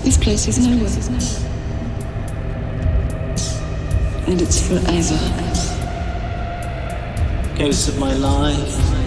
This place is nowhere. And it's forever. Ghosts of my life.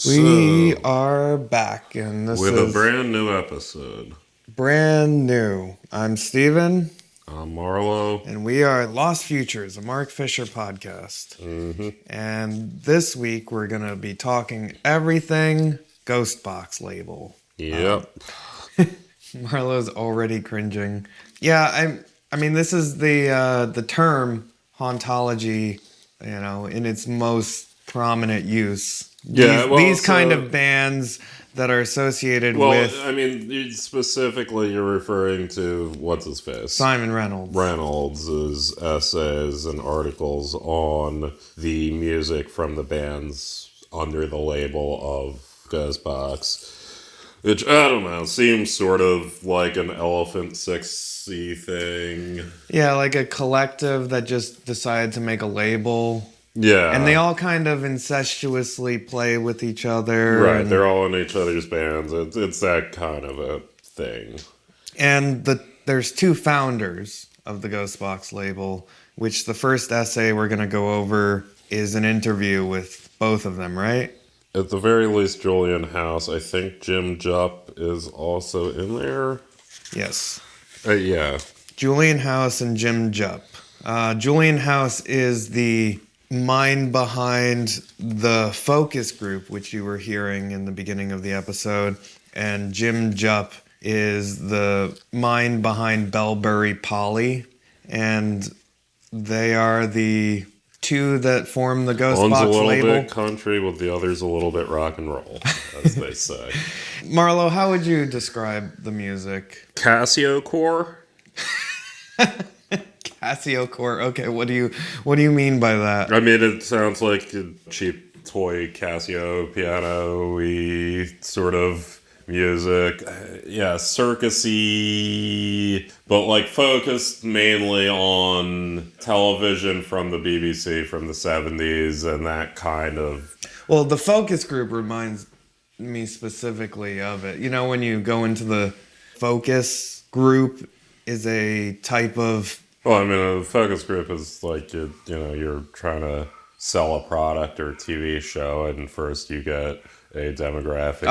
We are back, and this with is a brand new episode. Brand new. I'm Steven. I'm Marlowe. And we are LostFutures, a Mark Fisher podcast. Mm-hmm. And this week we're going to be talking everything Ghostbox label. Yep. Marlowe's already cringing. Yeah, I mean, this is the term Hauntology, in its most prominent use. These kind of bands that are associated with... Well, I mean, specifically you're referring to, what's his face? Simon Reynolds. Reynolds' essays and articles on the music from the bands under the label of Ghostbox. Which, I don't know, seems sort of like an Elephant Six-y thing. Yeah, like a collective that just decided to make a label. Yeah. And they all kind of incestuously play with each other. Right, they're all in each other's bands. It's that kind of a thing. And there's two founders of the Ghostbox label, which the first essay we're going to go over is an interview with both of them, right? At the very least, Julian House. I think Jim Jupp is also in there. Yes. Yeah. Julian House and Jim Jupp. Julian House is the mind behind the focus group, which you were hearing in the beginning of the episode. And Jim Jupp is the mind behind Bellbury Polly. And they are the two that form the Ghostbox label. One's a little bit country, with the other's a little bit rock and roll, as they say. Marlowe, how would you describe the music? Casio core? Casio core. Okay, what do you mean by that? I mean, it sounds like a cheap toy Casio piano-y sort of music. Yeah, circusy, but like focused mainly on television from the BBC from the 70s and that kind of... Well, the focus group reminds me specifically of it. You know, when you go into the focus group is a type of... Well, I mean, a focus group is like, you're trying to sell a product or a TV show, and first you get a demographic.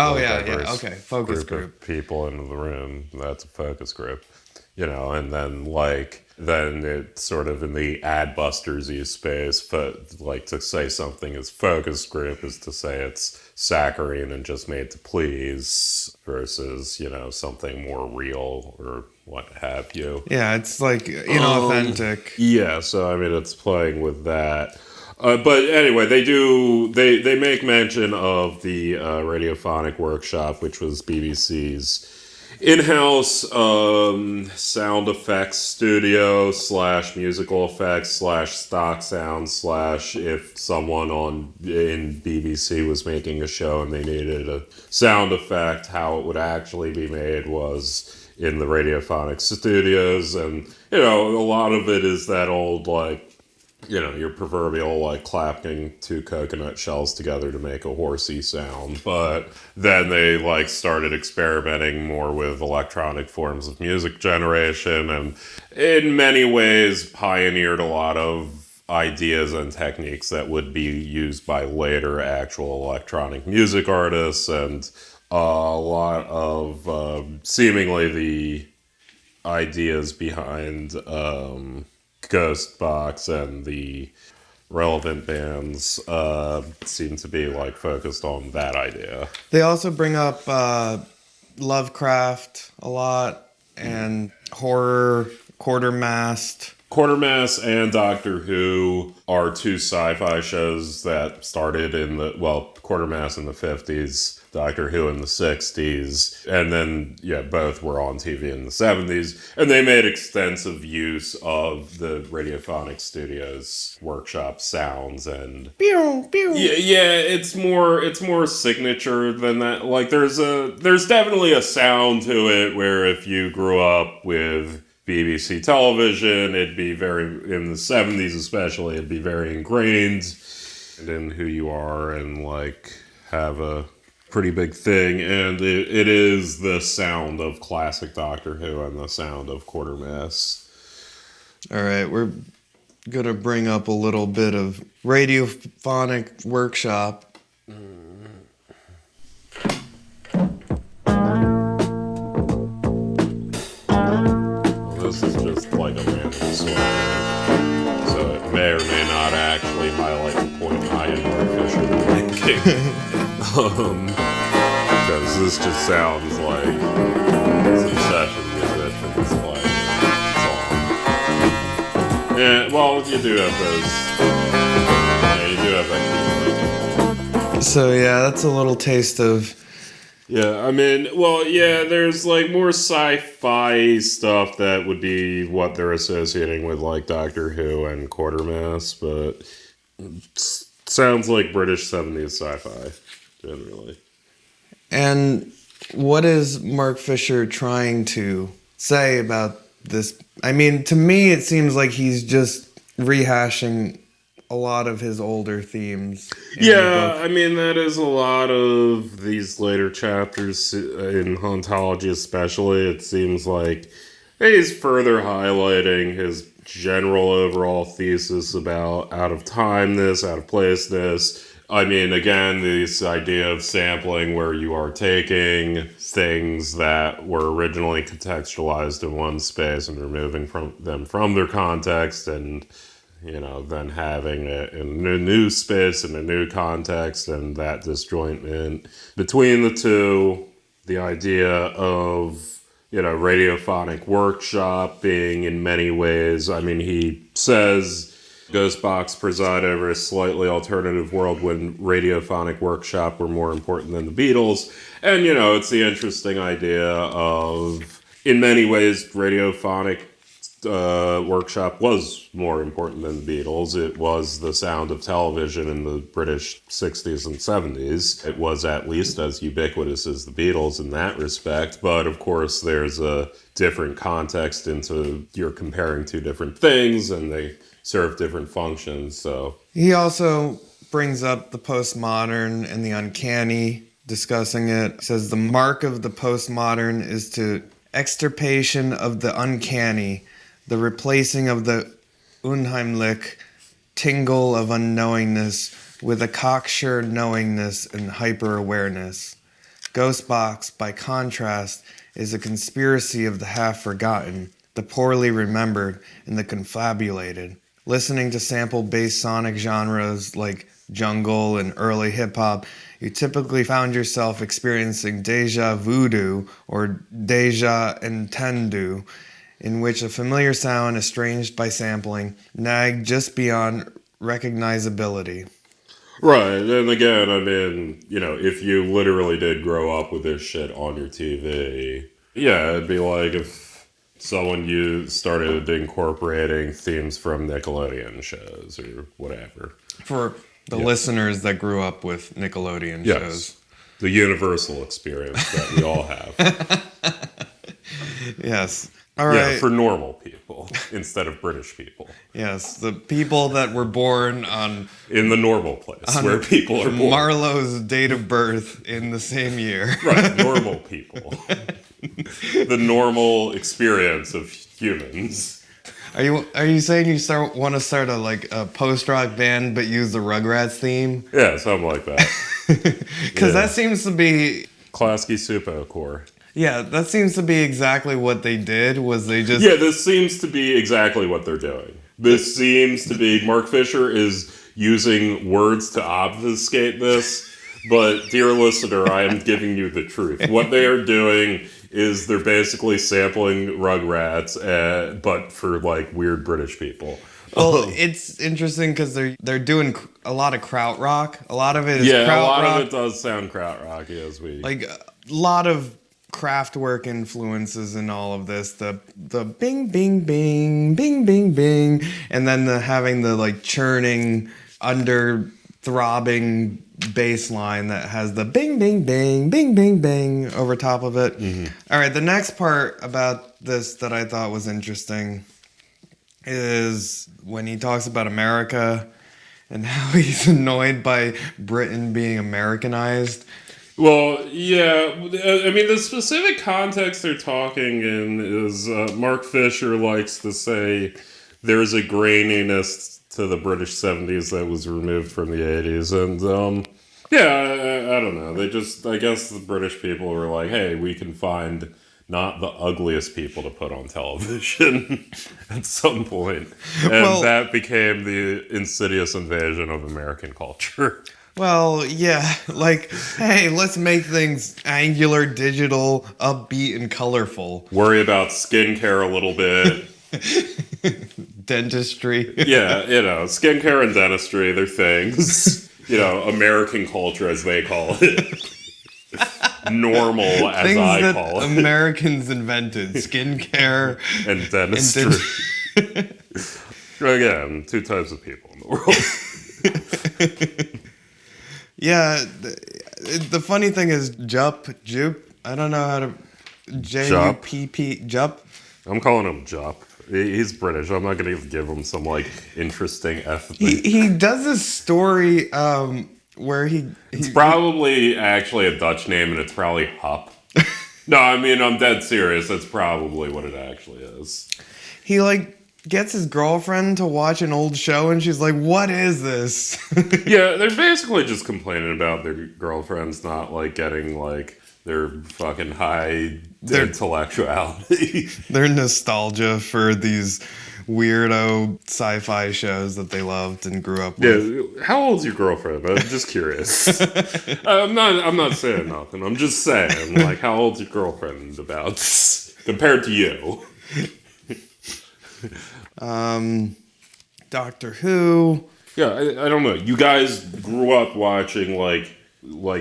Okay, focus group of people into the room. That's a focus group, and then it's sort of in the Adbusters-y space, but like to say something is focus group is to say it's saccharine and just made to please versus, something more real or what have you. Yeah, it's like inauthentic. Yeah, so I mean, it's playing with that. But anyway, they make mention of the Radiophonic Workshop, which was BBC's in-house sound effects studio / musical effects / stock sound / if someone in BBC was making a show and they needed a sound effect, how it would actually be made was in the Radiophonic studios. And, a lot of it is that old, your proverbial, clapping two coconut shells together to make a horsey sound. But then they, started experimenting more with electronic forms of music generation, and in many ways pioneered a lot of ideas and techniques that would be used by later actual electronic music artists, and a lot of seemingly the ideas behind Ghostbox and the relevant bands seem to be like focused on that idea. They also bring up Lovecraft a lot and horror, Quartermass. Quartermass and Doctor Who are two sci-fi shows that started in Quartermass in the 50s, Doctor Who in the 60s, and then, both were on TV in the 70s, and they made extensive use of the Radiophonic Studios workshop sounds and... Pew, pew. Yeah, it's more signature than that. Like, there's definitely a sound to it where if you grew up with BBC television, it'd be very, in the 70s especially, it'd be very ingrained in who you are and, like, have a pretty big thing. And it is the sound of classic Doctor Who and the sound of Quartermass. All right, we're going to bring up a little bit of radiophonic workshop. This is just like a random sort of, so it may or may not actually highlight the point I am artificially making. Because this just sounds like his obsession musicians playing a song. Yeah, well, you do have those. Yeah, you do have that. So yeah, that's a little taste of... Yeah, I mean, there's like more sci-fi stuff that would be what they're associating with like Doctor Who and Quartermass, but it sounds like British 70s sci-fi, generally. And what is Mark Fisher trying to say about this? I mean, to me, it seems like he's just rehashing a lot of his older themes. Yeah, I mean, that is a lot of these later chapters in Hauntology especially. It seems like he's further highlighting his general overall thesis about out of timeness, out of placeness. I mean, again, this idea of sampling where you are taking things that were originally contextualized in one space and removing them from their context and then having it in a new space and a new context, and that disjointment between the two, the idea of, radiophonic workshop being in many ways, I mean, he says Ghostbox preside over a slightly alternative world when radiophonic workshop were more important than the Beatles, and, it's the interesting idea of, in many ways, radiophonic workshop was more important than the Beatles. It was the sound of television in the British 60s and 70s. It was at least as ubiquitous as the Beatles in that respect, but of course there's a different context into you're comparing two different things and they serve different functions. So he also brings up the postmodern and the uncanny, discussing it. He says the mark of the postmodern is to extirpation of the uncanny, the replacing of the unheimlich tingle of unknowingness with a cocksure knowingness and hyper-awareness. Ghostbox, by contrast, is a conspiracy of the half-forgotten, the poorly remembered, and the confabulated. Listening to sample-based sonic genres like jungle and early hip-hop, you typically found yourself experiencing deja voodoo or deja entendu, in which a familiar sound, estranged by sampling, nagged just beyond recognizability. Right, and again, I mean, if you literally did grow up with this shit on your TV, it'd be like if someone started incorporating themes from Nickelodeon shows or whatever. For the listeners that grew up with Nickelodeon shows. The universal experience that we all have. Yes. All right. Yeah, for normal people instead of British people. Yes, the people that were born in the normal place where people are born. Marlowe's date of birth in the same year. Right, normal people. The normal experience of humans. Are you saying you want to start a post-rock band but use the Rugrats theme? Yeah, something like that. Because that seems to be... Klasky Supo Core. Yeah, that seems to be exactly what they did, was they just... Yeah, this seems to be exactly what they're doing. This seems to be... Mark Fisher is using words to obfuscate this. But, dear listener, I am giving you the truth. What they are doing is they're basically sampling Rugrats, but for, like, weird British people. Well, it's interesting because they're doing a lot of krautrock. A lot of it is krautrock. Yeah, a lot of it does sound krautrocky as we... Like, a lot of Kraftwerk influences in all of this. The bing, bing, bing, bing, bing, bing. And then having the, like, churning, under-throbbing bass line that has the bing, bing, bing, bing, bing, bing over top of it. Mm-hmm. All right, the next part about this that I thought was interesting is when he talks about America and how he's annoyed by Britain being Americanized. Well, yeah, I mean, the specific context they're talking in is Mark Fisher likes to say there's a graininess to the British 70s that was removed from the 80s. And, yeah, I don't know. I guess the British people were like, hey, we can find not the ugliest people to put on television at some point. And that became the insidious invasion of American culture. Well, yeah, like, hey, let's make things angular, digital, upbeat, and colorful. Worry about skincare a little bit. Dentistry. Yeah, skincare and dentistry, they're things. American culture, as they call it. Normal, as things I call it. Americans invented. Skincare. And dentistry. Again, two types of people in the world. Yeah, the funny thing is Jupp, I don't know how to... J-U-P-P, Jupp? I'm calling him Jupp. He's British. I'm not going to give him some, like, interesting ethnic... He does this story where It's probably actually a Dutch name, and it's probably Hup. No, I mean, I'm dead serious. That's probably what it actually is. He, like, gets his girlfriend to watch an old show, and she's like, what is this? Yeah, they're basically just complaining about their girlfriends not, like, getting, like, their fucking high intellectuality. Their nostalgia for these weirdo sci-fi shows that they loved and grew up with. Yeah, how old's your girlfriend? I'm just curious. I'm not saying nothing. I'm just saying, like, how old's your girlfriend about compared to you? Doctor Who. Yeah, I don't know. You guys grew up watching like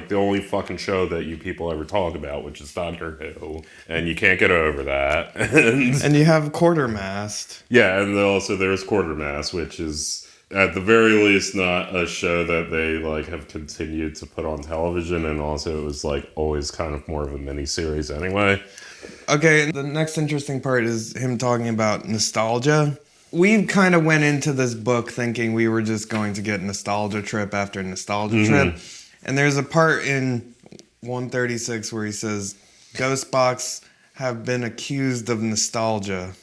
the only fucking show that you people ever talk about, which is Doctor Who, and you can't get over that. And you have Quartermast. Yeah, and also there's Quartermast, which is at the very least not a show that they like have continued to put on television, and also it was like always kind of more of a miniseries anyway. Okay, the next interesting part is him talking about nostalgia. We kind of went into this book thinking we were just going to get nostalgia trip after nostalgia trip. And there's a part in 136 where he says, Ghostbox have been accused of nostalgia.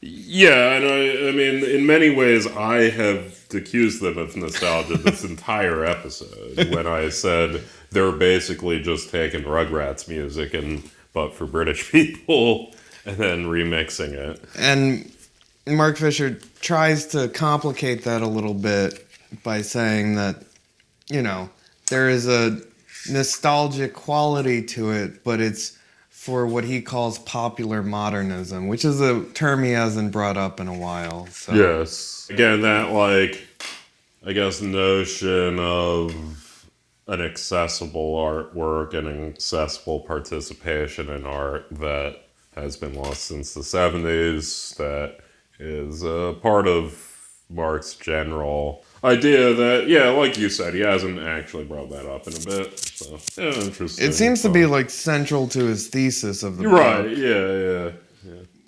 Yeah, and I mean, in many ways, I have accused them of nostalgia this entire episode when I said they're basically just taking Rugrats music but for British people and then remixing it. And Mark Fisher tries to complicate that a little bit by saying that, there is a nostalgic quality to it, but it's for what he calls popular modernism, which is a term he hasn't brought up in a while. So. Yes. Again, that, notion of an accessible artwork and an accessible participation in art that has been lost since the 70s, that is a part of Mark's general idea that, yeah, like you said, he hasn't actually brought that up in a bit. So, yeah, interesting. It seems to be, central to his thesis of the book. Right, yeah.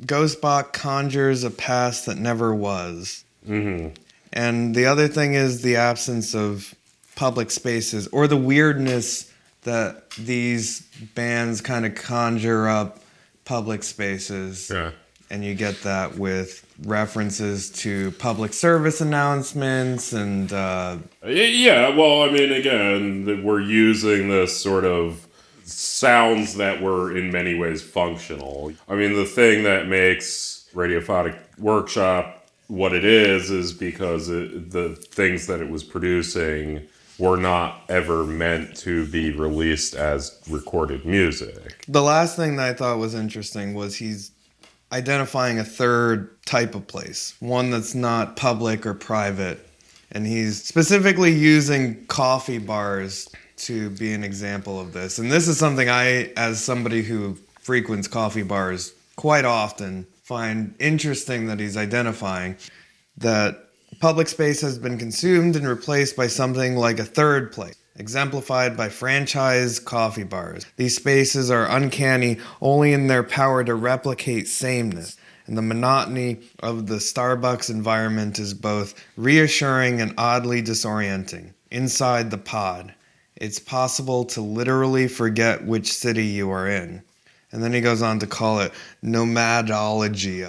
Ghostbox conjures a past that never was. Mm-hmm. And the other thing is the absence of public spaces, or the weirdness that these bands kind of conjure up public spaces. Yeah. And you get that with references to public service announcements and... Yeah, well, I mean, again, we're using this sort of sounds that were in many ways functional. I mean, the thing that makes Radiophonic Workshop what it is because the things that it was producing were not ever meant to be released as recorded music. The last thing that I thought was interesting was he's identifying a third type of place, one that's not public or private. And he's specifically using coffee bars to be an example of this. And this is something I, as somebody who frequents coffee bars quite often, find interesting that he's identifying that public space has been consumed and replaced by something like a third place, exemplified by franchise coffee bars. These spaces are uncanny only in their power to replicate sameness, and the monotony of the Starbucks environment is both reassuring and oddly disorienting. Inside the pod, it's possible to literally forget which city you are in. And then he goes on to call it nomadology.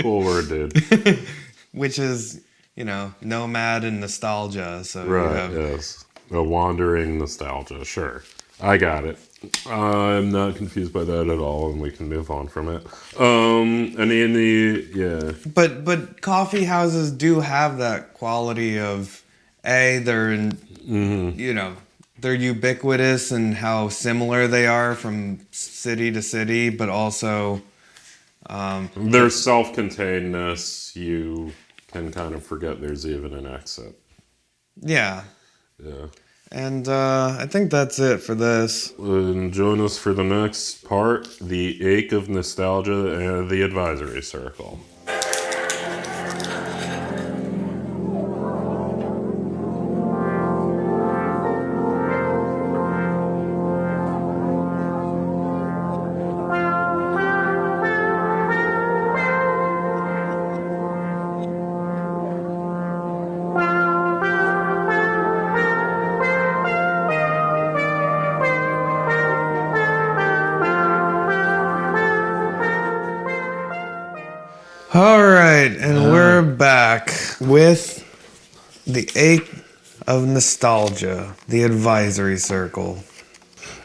Cool word, dude. Which is, nomad and nostalgia. So Right, yes. A wandering nostalgia, sure. I got it. I'm not confused by that at all, and we can move on from it. But coffee houses do have that quality of, they're they're ubiquitous and how similar they are from city to city, but also their self-containedness, you can kind of forget there's even an exit. Yeah. Yeah. And I think that's it for this. And join us for the next part, The Ache of Nostalgia and the Advisory Circle. All right, and we're back with The Ache of Nostalgia, the Advisory Circle.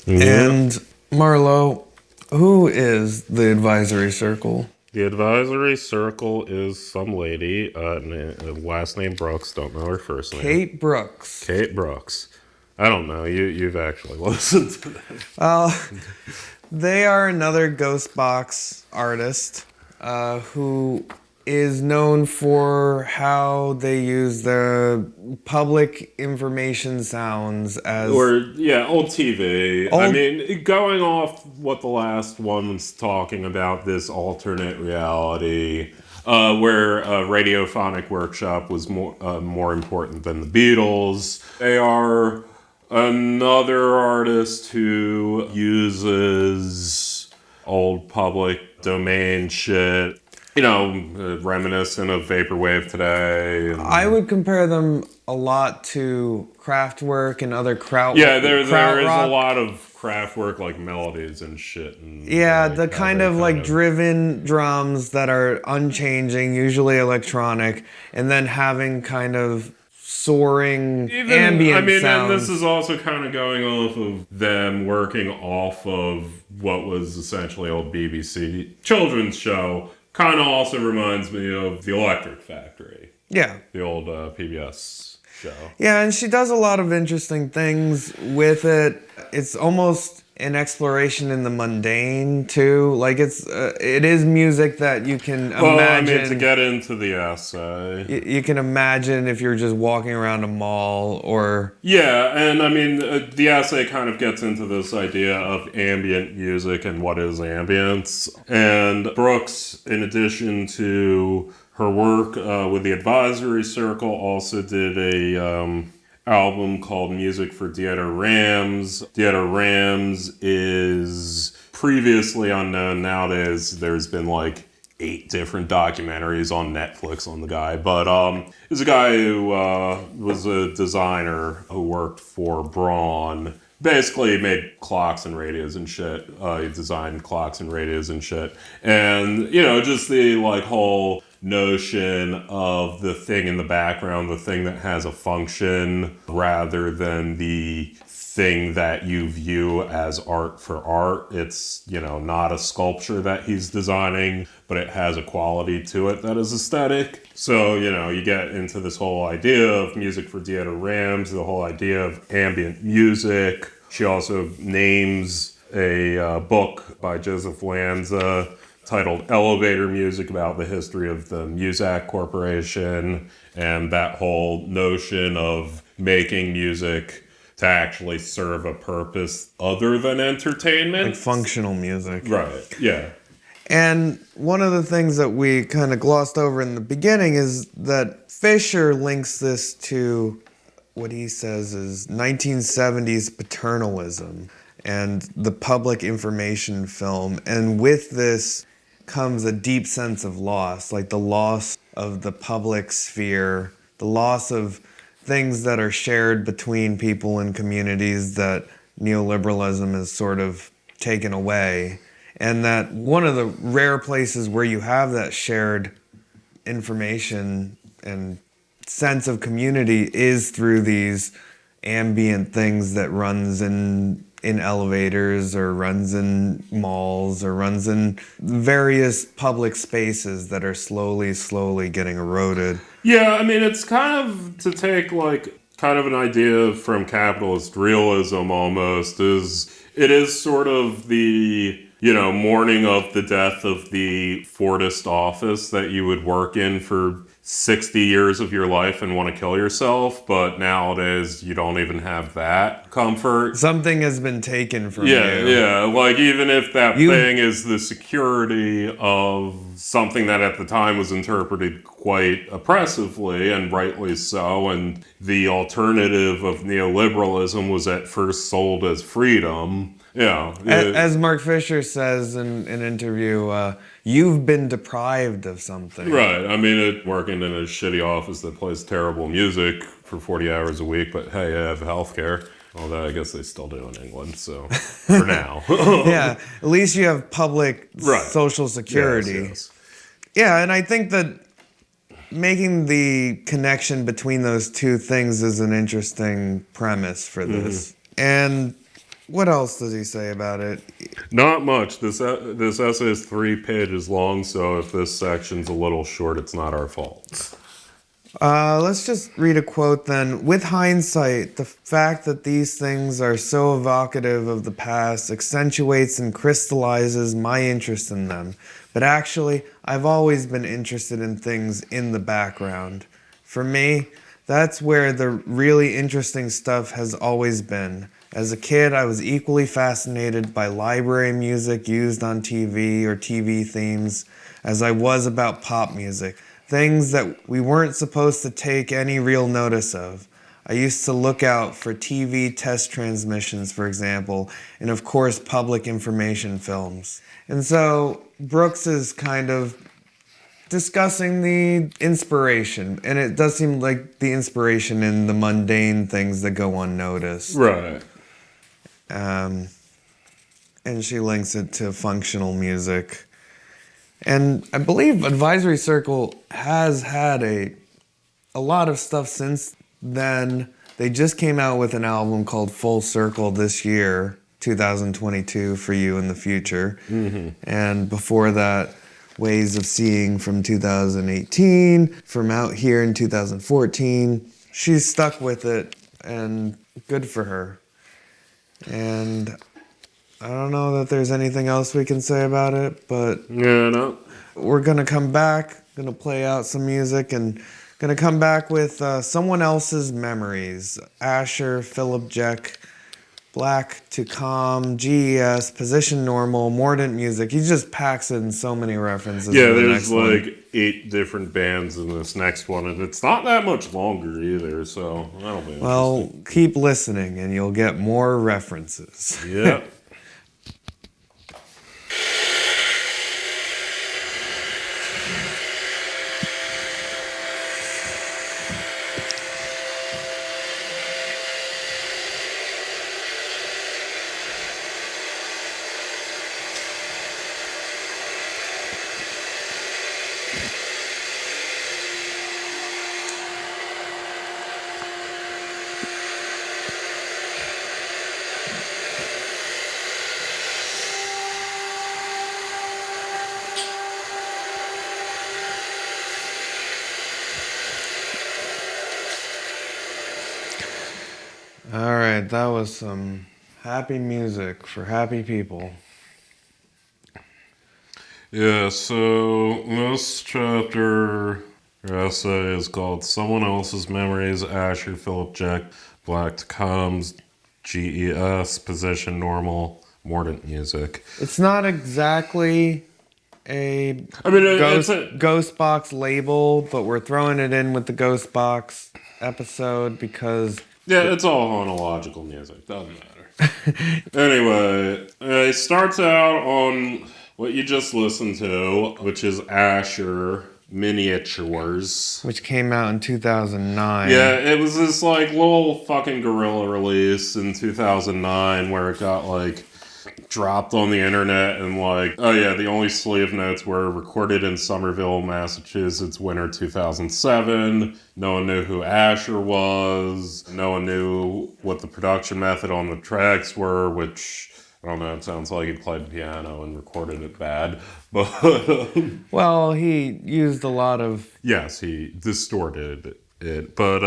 Yeah. And Marlowe, who is the Advisory Circle? The Advisory Circle is some lady, last name Brooks, don't know her first name. Kate Brooks. Kate Brooks. I don't know, you've actually listened to them. They are another Ghostbox artist who is known for how they use the public information sounds as... old TV. I mean, going off what the last one was talking about, this alternate reality, where a radiophonic workshop was more important than the Beatles. They are another artist who uses old public domain shit, reminiscent of vaporwave today. I would compare them a lot to Kraftwerk and other kraut. Yeah, there is rock. a lot of Kraftwerk, like melodies and shit. And the kind of driven drums that are unchanging, usually electronic, and then having kind of soaring ambient sounds. And this is also kind of going off of them working off of what was essentially old BBC children's show. Kind of also reminds me of The Electric Factory. Yeah. The old PBS show. Yeah, and she does a lot of interesting things with it. It's almost an exploration in the mundane too. Like it is music that you can imagine. To get into the essay, you can imagine if you're just walking around a mall or... Yeah, and the essay kind of gets into this idea of ambient music and what is ambience. And Brooks, in addition to her work with the Advisory Circle, also did a album called Music for Dieter Rams. Dieter Rams is previously unknown. Nowadays, there's been 8 different documentaries on Netflix on the guy. But he's a guy who was a designer who worked for Braun. Basically, he made clocks and radios and shit. He designed clocks and radios and shit. And, just the whole notion of the thing in the background, the thing that has a function, rather than the thing that you view as art for art. It's, not a sculpture that he's designing, but it has a quality to it that is aesthetic. So, you get into this whole idea of music for Dieter Rams, the whole idea of ambient music. She also names a book by Joseph Lanza titled Elevator Music about the history of the Muzak Corporation and that whole notion of making music to actually serve a purpose other than entertainment. Like functional music. Right, yeah. And one of the things that we kind of glossed over in the beginning is that Fisher links this to what he says is 1970s paternalism and the public information film. And with this comes a deep sense of loss, like the loss of the public sphere, the loss of things that are shared between people and communities that neoliberalism has sort of taken away. And that one of the rare places where you have that shared information and sense of community is through these ambient things that runs in elevators or runs in malls or runs in various public spaces that are slowly getting eroded. Yeah, I mean, it's kind of to take kind of an idea from capitalist realism almost it is sort of the, mourning of the death of the Fordist office that you would work in for 60 years of your life and want to kill yourself, but nowadays you don't even have that comfort. Something has been taken from you. Yeah, like even if that thing is the security of something that at the time was interpreted quite oppressively, and rightly so, and the alternative of neoliberalism was at first sold as freedom. Yeah. As Mark Fisher says in an interview, you've been deprived of something. Right. I mean, working in a shitty office that plays terrible music for 40 hours a week, but hey, I have healthcare. Although I guess they still do in England, so for now. Yeah, at least you have public social security. Yes. Yeah, and I think that making the connection between those two things is an interesting premise for this. And what else does he say about it? Not much. This essay is 3 pages long, so if this section's a little short, it's not our fault. Let's just read a quote then. With hindsight, the fact that these things are so evocative of the past accentuates and crystallizes my interest in them. But actually, I've always been interested in things in the background. For me, that's where the really interesting stuff has always been. As a kid, I was equally fascinated by library music used on TV or TV themes as I was about pop music, things that we weren't supposed to take any real notice of. I used to look out for TV test transmissions, for example, and of course public information films. And so Brooks is kind of discussing the inspiration, and it does seem like the inspiration in the mundane things that go unnoticed. Right. And she links it to functional music. And I believe Advisory Circle has had a lot of stuff since then. They just came out with an album called Full Circle this year, 2022, For You in the Future. Mm-hmm. And before that, Ways of Seeing from 2018, From Out Here in 2014. She's stuck with it, and good for her. And I don't know that there's anything else we can say about it, but Yeah, no. we're going to come back, going to play out some music, and going to come back with someone else's memories. Asher, Philip Jeck, Black to Calm, GES, Position Normal, Mordant Music. He just packs in so many references. Yeah, in the there's next one. like 8 different bands in this next one, and it's not that much longer either, so that'll be Well, keep listening and you'll get more references. Yep. All right, that was some happy music for happy people. Yeah, so this chapter or essay is called Someone Else's Memories, Asher, Philip Jack, Black to Comes, GES, Position Normal, Mordant Music. It's not exactly a It's Ghostbox label, but we're throwing it in with the Ghostbox episode because... Yeah, it's all hauntological music. Doesn't matter. Anyway, it starts out on what you just listened to, which is Asher Miniatures. Which came out in 2009. Yeah, it was this like little fucking guerrilla release in 2009 where it got like dropped on the internet and like, oh yeah, the only sleeve notes were recorded in Somerville, Massachusetts, winter 2007. No one knew who Asher was. No one knew what the production method on the tracks were, which, I don't know, it sounds like he played piano and recorded it bad. But, well, he used a lot of... Yes, he distorted it. But,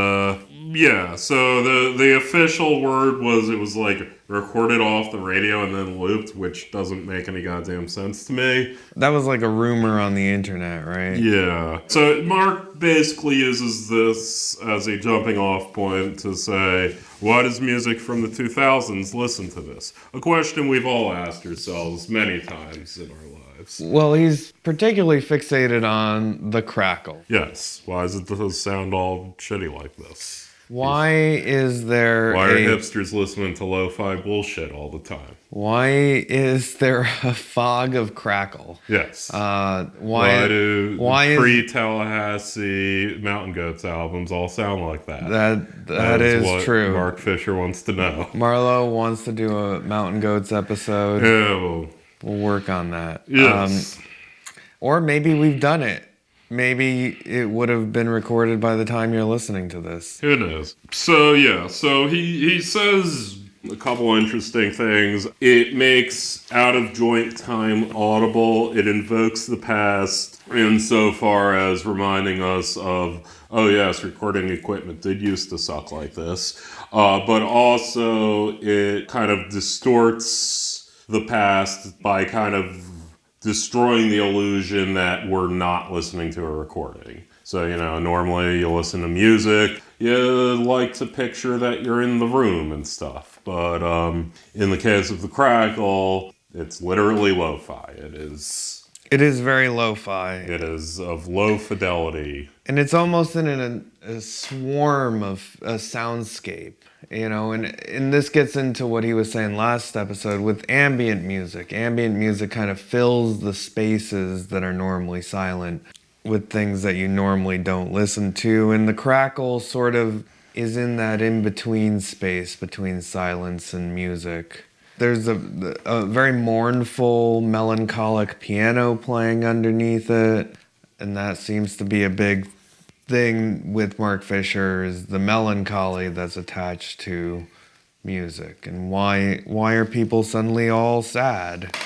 yeah, so the official word was it was like recorded off the radio and then looped, which doesn't make any goddamn sense to me. That was like a rumor on the internet, right? Yeah. So Mark basically uses this as a jumping off point to say, why does music from the 2000s listen to this? A question we've all asked ourselves many times in our lives. Well, he's particularly fixated on the crackle. Yes. Why does it sound all shitty like this? Why is there Why are hipsters listening to lo-fi bullshit all the time? Why is there a fog of crackle? Yes. Why do pre-Tallahassee Mountain Goats albums all sound like that? That is what true. Mark Fisher wants to know. Marlowe wants to do a Mountain Goats episode. Yeah, well, we'll work on that. Yes. Or maybe we've done it. Maybe it would have been recorded by the time you're listening to this. Who knows? So, yeah. So he says a couple interesting things. It makes out-of-joint time audible. It invokes the past insofar as reminding us of, oh yes, recording equipment did used to suck like this. But also it kind of distorts the past by kind of destroying the illusion that we're not listening to a recording. So, normally you listen to music, you like to picture that you're in the room and stuff. But in the case of the crackle, it's literally lo-fi. It is very lo-fi. It is of low fidelity. And it's almost in a swarm of a soundscape. And this gets into what he was saying last episode with ambient music. Ambient music kind of fills the spaces that are normally silent with things that you normally don't listen to. And the crackle sort of is in that in-between space between silence and music. There's a very mournful, melancholic piano playing underneath it. And that seems to be a big thing with Mark Fisher, is the melancholy that's attached to music. And why are people suddenly all sad?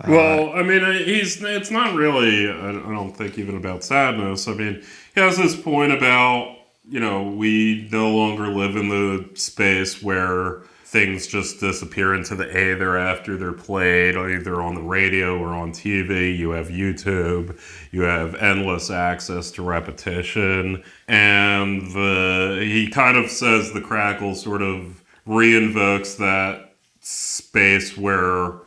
Well, it's not really, I don't think, even about sadness. He has this point about, we no longer live in the space where things just disappear into the aether after they're played, either on the radio or on TV. You have YouTube, you have endless access to repetition, and he kind of says the crackle sort of reinvokes that space where,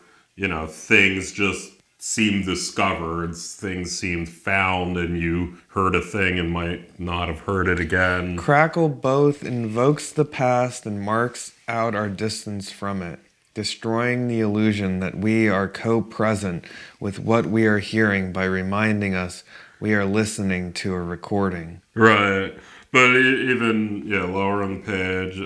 things just seem discovered, things seem found, and you heard a thing and might not have heard it again. Crackle both invokes the past and marks out our distance from it, destroying the illusion that we are co-present with what we are hearing by reminding us we are listening to a recording. Right. But even, lower on the page,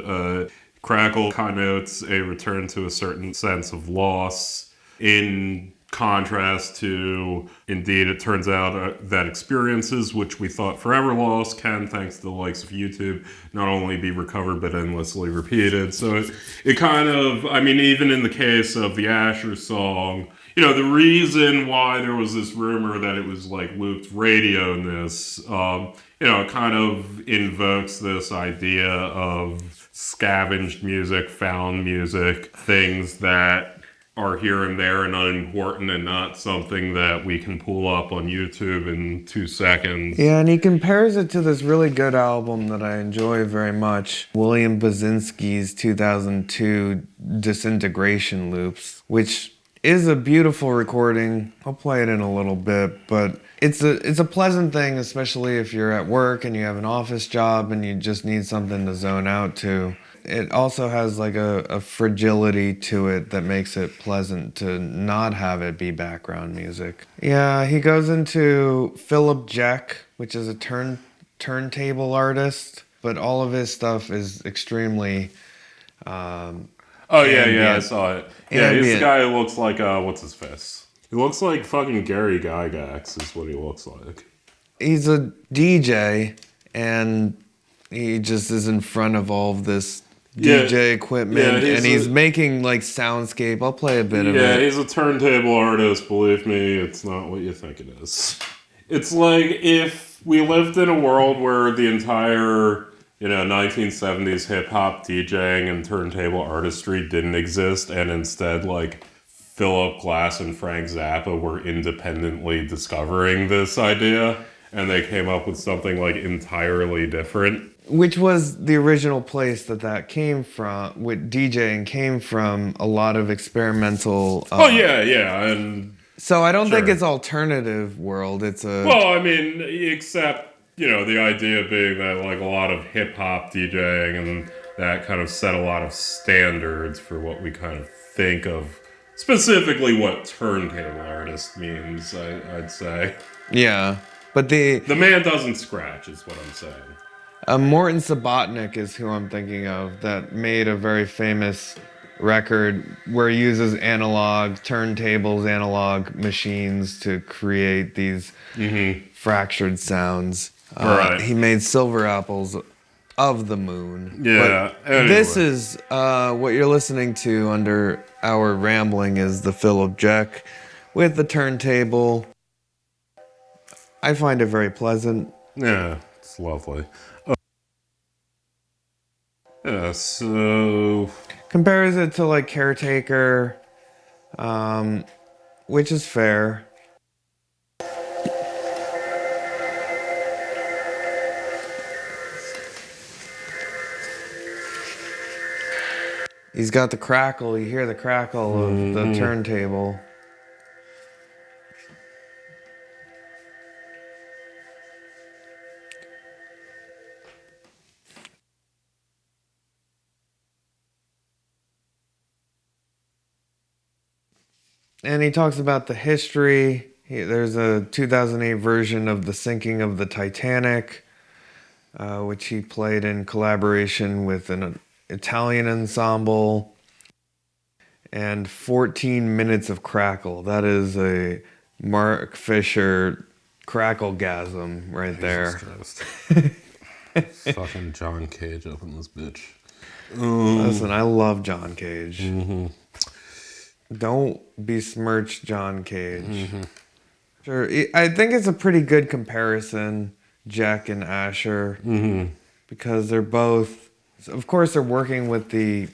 crackle connotes a return to a certain sense of loss, in contrast to, indeed, it turns out that experiences which we thought forever lost can, thanks to the likes of YouTube, not only be recovered but endlessly repeated. So it kind of, even in the case of the Asher song, the reason why there was this rumor that it was like looped radio-ness, it kind of invokes this idea of scavenged music, found music, things that are here and there and unimportant and not something that we can pull up on YouTube in 2 seconds. Yeah, and he compares it to this really good album that I enjoy very much, William Basinski's 2002 Disintegration Loops, which is a beautiful recording. I'll play it in a little bit, but it's a pleasant thing, especially if you're at work and you have an office job and you just need something to zone out to. It also has like a fragility to it that makes it pleasant to not have it be background music. Yeah, he goes into EvilJekyll, which is a turntable artist, but all of his stuff is extremely I saw it. Yeah, he's the Ambient. guy who looks like, what's his face? He looks like fucking Gary Gygax is what he looks like. He's a DJ, and he just is in front of all of this DJ equipment, and he's making like soundscape. I'll play a bit of it. Yeah, he's a turntable artist. Believe me, it's not what you think it is. It's like if we lived in a world where the entire 1970s hip-hop DJing and turntable artistry didn't exist, and instead, like, Philip Glass and Frank Zappa were independently discovering this idea, and they came up with something, like, entirely different. Which was the original place that came from, with DJing came from a lot of experimental... and... So I don't think it's alternative world, it's a... Well, I mean, except... the idea being that, like, a lot of hip-hop DJing and that kind of set a lot of standards for what we kind of think of, specifically what turntable artist means, I'd say. Yeah, but the man doesn't scratch, is what I'm saying. Morton Subotnick is who I'm thinking of, that made a very famous record where he uses analog turntables, analog machines to create these fractured sounds. Right. He made Silver Apples of the Moon. Yeah. Anyway. This is what you're listening to under our rambling is the EvilJekyll with the turntable. I find it very pleasant. Yeah, it's lovely. So... Compares it to like Caretaker, which is fair. He's got the crackle. You hear the crackle of the turntable. And he talks about the history. There's a 2008 version of The Sinking of the Titanic, which he played in collaboration with an Italian ensemble, and 14 minutes of crackle. That is a Mark Fisher cracklegasm right there. Fucking John Cage up in this bitch. Listen, I love John Cage. Don't besmirch John Cage. Sure, I think it's a pretty good comparison, Jack and Asher, because they're both... Of course, they're working with the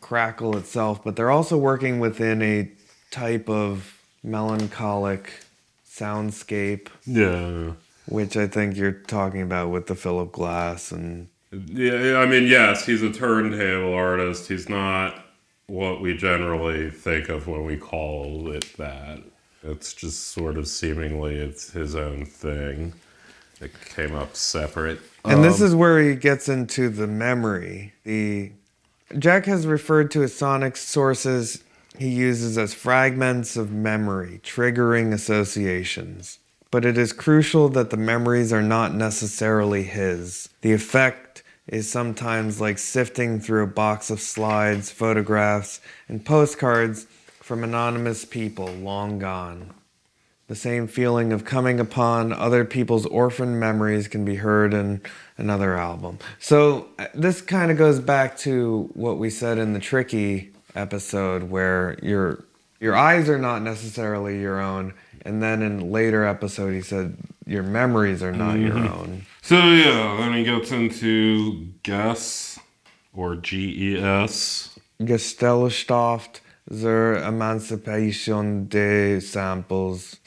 crackle itself, but they're also working within a type of melancholic soundscape. Yeah. Which I think you're talking about with the Philip Glass and... Yeah, I mean, yes, he's a turntable artist. He's not what we generally think of when we call it that. It's just sort of seemingly it's his own thing. It came up separate. And this is where he gets into the memory. Jack has referred to his sonic sources he uses as fragments of memory, triggering associations. But it is crucial that the memories are not necessarily his. The effect is sometimes like sifting through a box of slides, photographs, and postcards from anonymous people long gone. The same feeling of coming upon other people's orphaned memories can be heard in another album. So this kind of goes back to what we said in the Tricky episode, where your eyes are not necessarily your own. And then in a later episode, he said your memories are not your own. So yeah, then he gets into Guess, or GES. Gesellschaft zur Emancipation des Samples /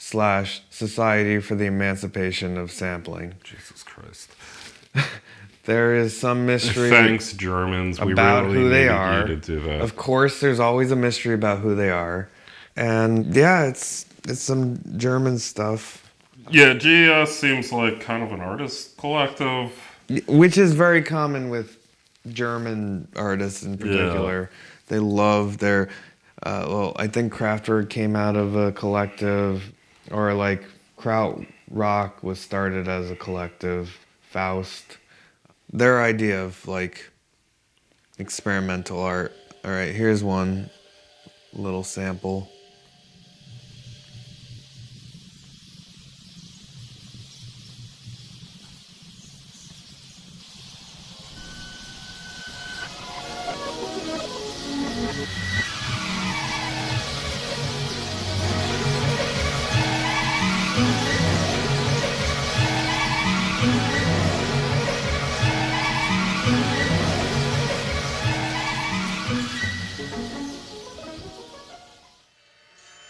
Society for the Emancipation of Sampling. Jesus Christ. There is some mystery Thanks, Germans. We about really who they needed are. you to do that. Of course, there's always a mystery about who they are. And yeah, it's some German stuff. Yeah, GES seems like kind of an artist collective. Which is very common with German artists in particular. Yeah. They love their, I think Kraftwerk came out of a collective, or like Krautrock was started as a collective, Faust. Their idea of like experimental art. All right, here's one little sample.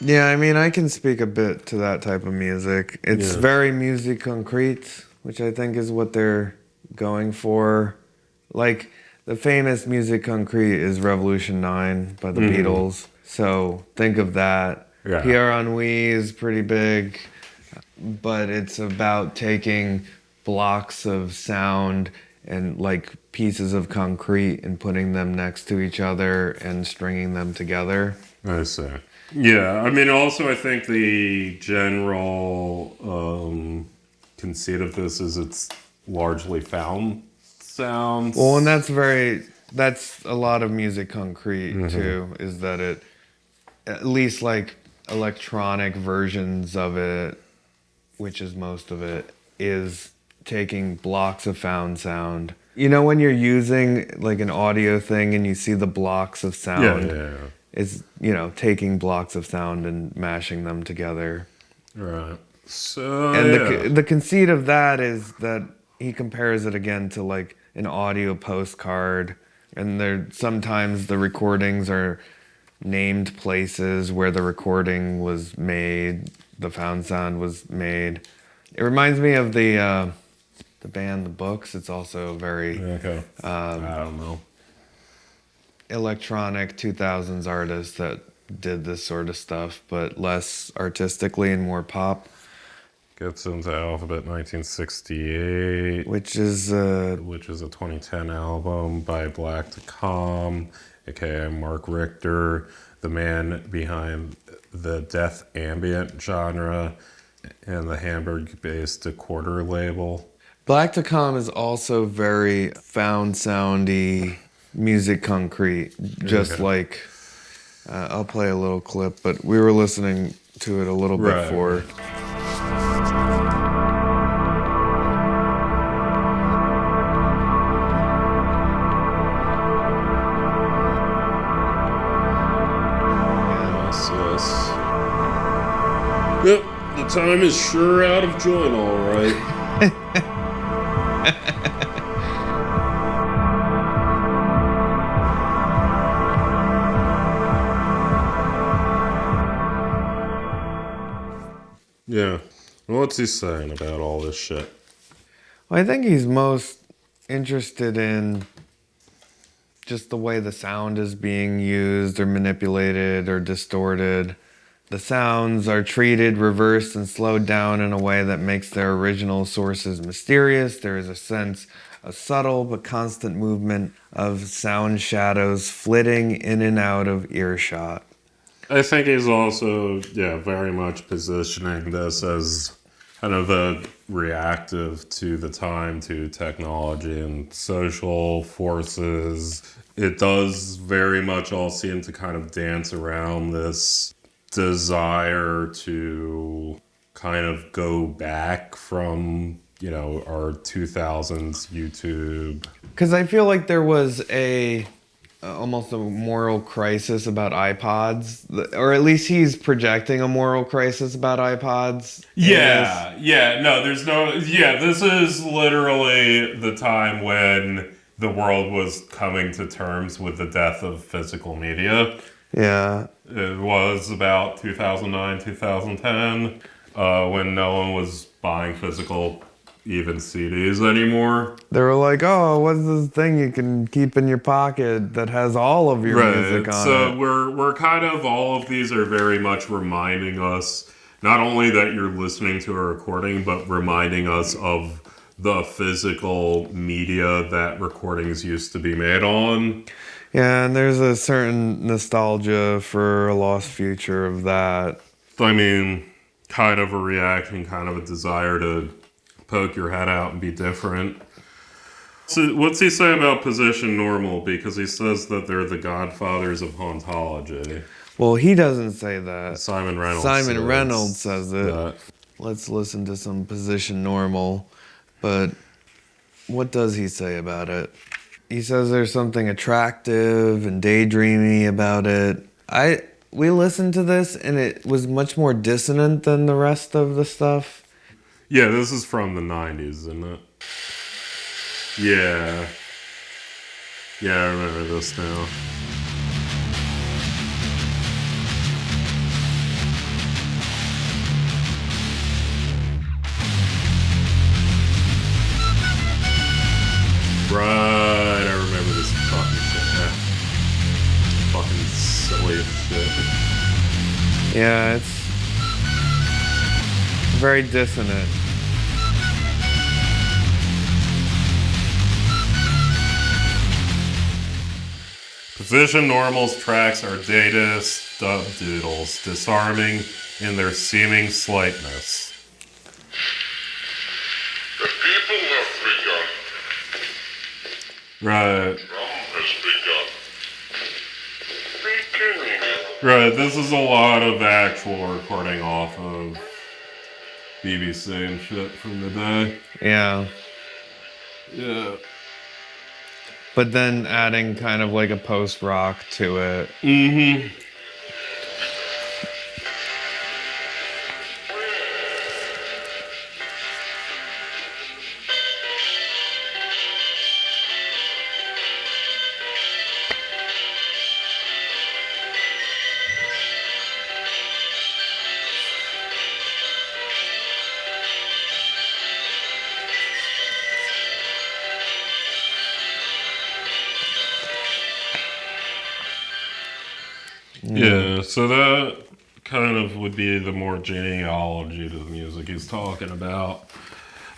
Yeah, I mean, I can speak a bit to that type of music. It's very musique concrète, which I think is what they're going for. Like, the famous musique concrète is Revolution 9 by the Beatles. So think of that. Yeah. Pierre Ennui is pretty big, but it's about taking blocks of sound and like pieces of concrete and putting them next to each other and stringing them together. I see. Yeah, I mean, also, I think the general conceit of this is it's largely found sounds. Well, and that's a lot of musique concrète too, is that it, at least like electronic versions of it, which is most of it, is taking blocks of found sound. You know when you're using like an audio thing and you see the blocks of sound? Yeah. Is, you know, taking blocks of sound and mashing them together. Right. So, And the conceit of that is that he compares it again to like an audio postcard. And there sometimes the recordings are named places where the recording was made, the found sound was made. It reminds me of the band The Books. It's also very I don't know. electronic 2000s artists that did this sort of stuff, but less artistically and more pop. Gets into Alphabet 1968, Which is a 2010 album by Black to Calm, aka Mark Richter, the man behind the death ambient genre and the Hamburg-based Decorder label. Black to Calm is also very found soundy musique concrète, just like I'll play a little clip, but we were listening to it a little bit before. Yes. Yep, the time is sure out of joint, all right. Yeah. What's he saying about all this shit? Well, I think he's most interested in just the way the sound is being used or manipulated or distorted. The sounds are treated, reversed, and slowed down in a way that makes their original sources mysterious. There is a sense of subtle but constant movement of sound shadows flitting in and out of earshot. I think he's also, very much positioning this as kind of a reactive to the time, to technology and social forces. It does very much all seem to kind of dance around this desire to kind of go back from, our 2000s YouTube. Because I feel like there was almost a moral crisis about iPods, or at least he's projecting a moral crisis about iPods. This is literally the time when the world was coming to terms with the death of physical media. Yeah. It was about 2009, 2010, when no one was buying physical, even CDs anymore. They were like, oh, what's this thing you can keep in your pocket that has all of your music on so it? we're kind of, all of these are very much reminding us, not only that you're listening to a recording, but reminding us of the physical media that recordings used to be made on. Yeah, and there's a certain nostalgia for a lost future of that. I mean, kind of a reaction, kind of a desire to poke your head out and be different. So what's he say about Position Normal? Because he says that they're the godfathers of hauntology. Well, he doesn't say that. Simon Reynolds says it. that. Let's listen to some Position Normal. But what does he say about it? He says there's something attractive and daydreamy about it. We listened to this and it was much more dissonant than the rest of the stuff. Yeah, this is from the 90s, isn't it? Yeah. Yeah, I remember this now. Right, I remember this fucking shit. Yeah. Fucking silly as shit. Yeah, it's very dissonant. Position Normal's tracks are data stub doodles, disarming in their seeming slightness. The people have begun. Right. Drum has begun. Beginning. Right, this is a lot of actual recording off of BBC and shit from the day. Yeah. Yeah. But then adding kind of like a post-rock to it. Mm-hmm. Yeah, so that kind of would be the more genealogy to the music he's talking about.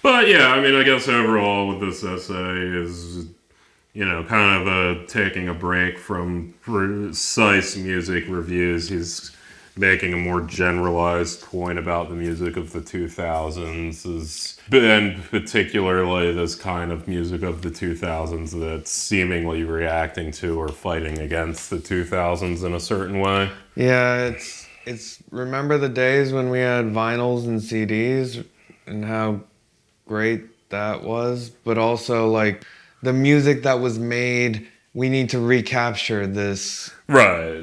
But yeah, I mean, I guess overall with this essay is, kind of taking a break from precise music reviews. He's making a more generalized point about the music of the 2000s, and particularly this kind of music of the 2000s that's seemingly reacting to or fighting against the 2000s in a certain way. Yeah, it's remember the days when we had vinyls and CDs and how great that was, but also like the music that was made, we need to recapture this Right,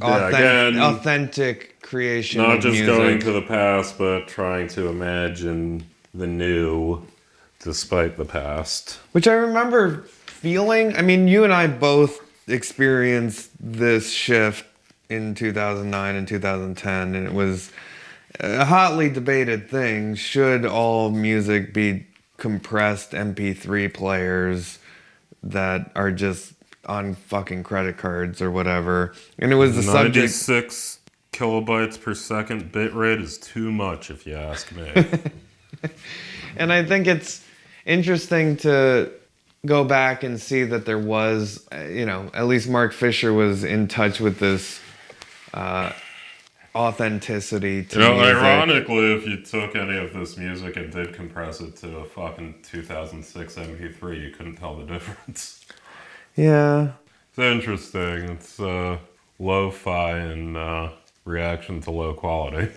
authentic creation not of just music. going to the past, but trying to imagine the new despite the past. Which I remember feeling, I mean, you and I both experienced this shift in 2009 and 2010, and it was a hotly debated thing. Should all music be compressed MP3 players that are just on fucking credit cards or whatever? And it was the subject. 96 kilobytes per second bitrate is too much, if you ask me. And I think it's interesting to go back and see that there was, at least Mark Fisher was in touch with this authenticity to music. Ironically, if you took any of this music and did compress it to a fucking 2006 MP3, you couldn't tell the difference. Yeah. It's interesting. It's lo-fi in reaction to low quality.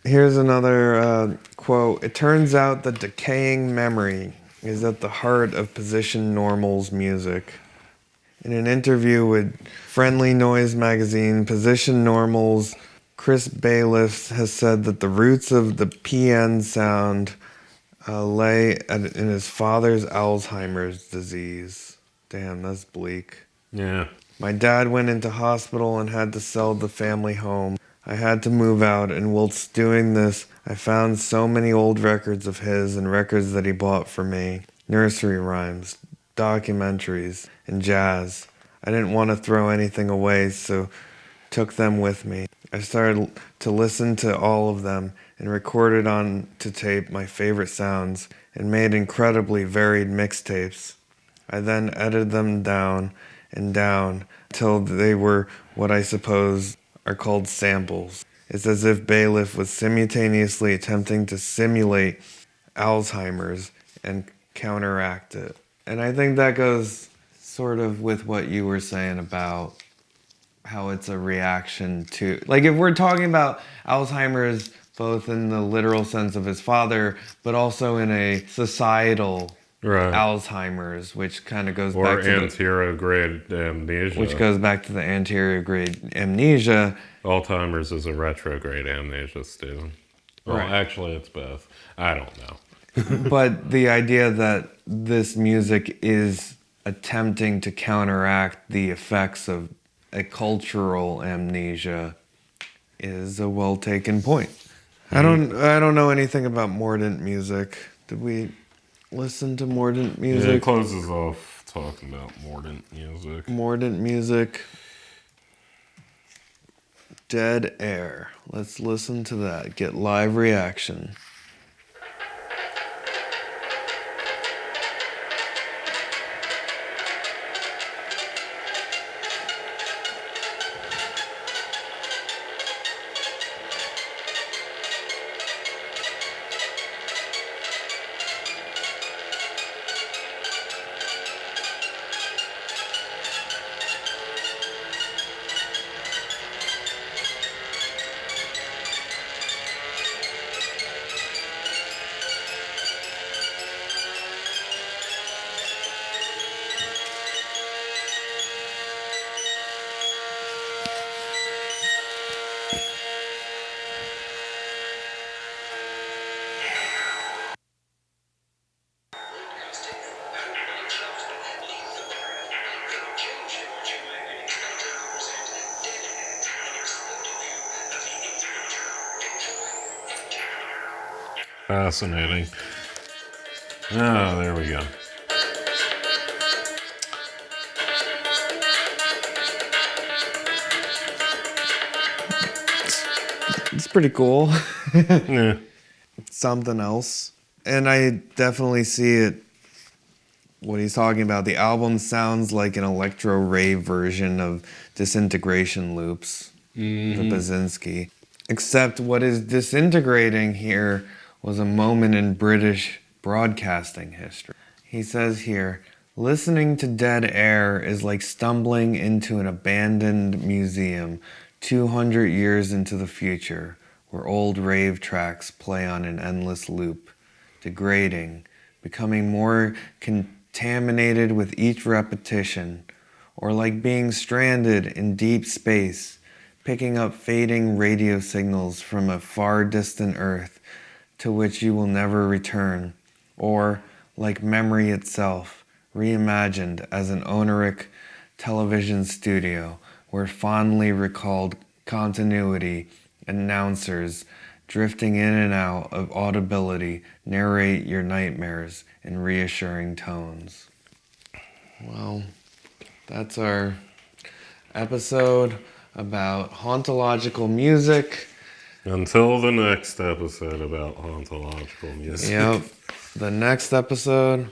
Here's another quote. It turns out that decaying memory is at the heart of Position Normal's music. In an interview with Friendly Noise magazine, Position Normal's Chris Bailiff has said that the roots of the PN sound lay in his father's Alzheimer's disease. Damn, that's bleak. Yeah. My dad went into hospital and had to sell the family home. I had to move out, and whilst doing this, I found so many old records of his and records that he bought for me. Nursery rhymes, documentaries, and jazz. I didn't want to throw anything away, so took them with me. I started to listen to all of them and recorded on to tape my favorite sounds and made incredibly varied mixtapes. I then edited them down and down till they were what I suppose are called samples. It's as if Bailiff was simultaneously attempting to simulate Alzheimer's and counteract it. And I think that goes sort of with what you were saying about how it's a reaction to, like, if we're talking about Alzheimer's both in the literal sense of his father, but also in a societal Alzheimer's, which kind of goes back to anterograde amnesia. Which goes back to the anterograde amnesia. Alzheimer's is a retrograde amnesia, Steven. Well, Right. actually, it's both. I don't know. But the idea that this music is attempting to counteract the effects of a cultural amnesia is a well-taken point. I don't know anything about mordant music. Did we listen to mordant music? Yeah, it closes off talking about mordant music. Mordant music. Dead Air. Let's listen to that. Get live reaction. Fascinating. Oh, there we go. It's pretty cool. Yeah. Something else. And I definitely see it, what he's talking about. The album sounds like an electro rave version of Disintegration Loops, the Basinski. Except what is disintegrating here was a moment in British broadcasting history. He says here, listening to Dead Air is like stumbling into an abandoned museum 200 years into the future, where old rave tracks play on an endless loop, degrading, becoming more contaminated with each repetition, or like being stranded in deep space, picking up fading radio signals from a far distant Earth to which you will never return, or like memory itself, reimagined as an oniric television studio where fondly recalled continuity announcers drifting in and out of audibility narrate your nightmares in reassuring tones. Well, that's our episode about hauntological music. Until the next episode about hauntological music. Yep. The next episode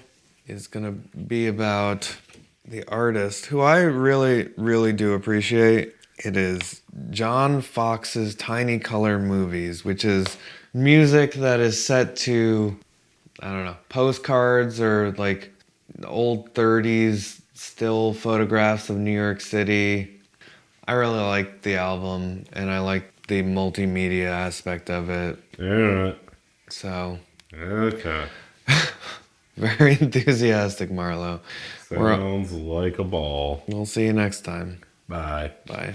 is going to be about the artist who I really, really do appreciate. It is John Fox's Tiny Color Movies, which is music that is set to, I don't know, postcards or like old 30s still photographs of New York City. I really like the album, and I like the multimedia aspect of it. Alright. So, Okay. very enthusiastic, Marlowe. Sounds like a ball. We'll see you next time. Bye. Bye.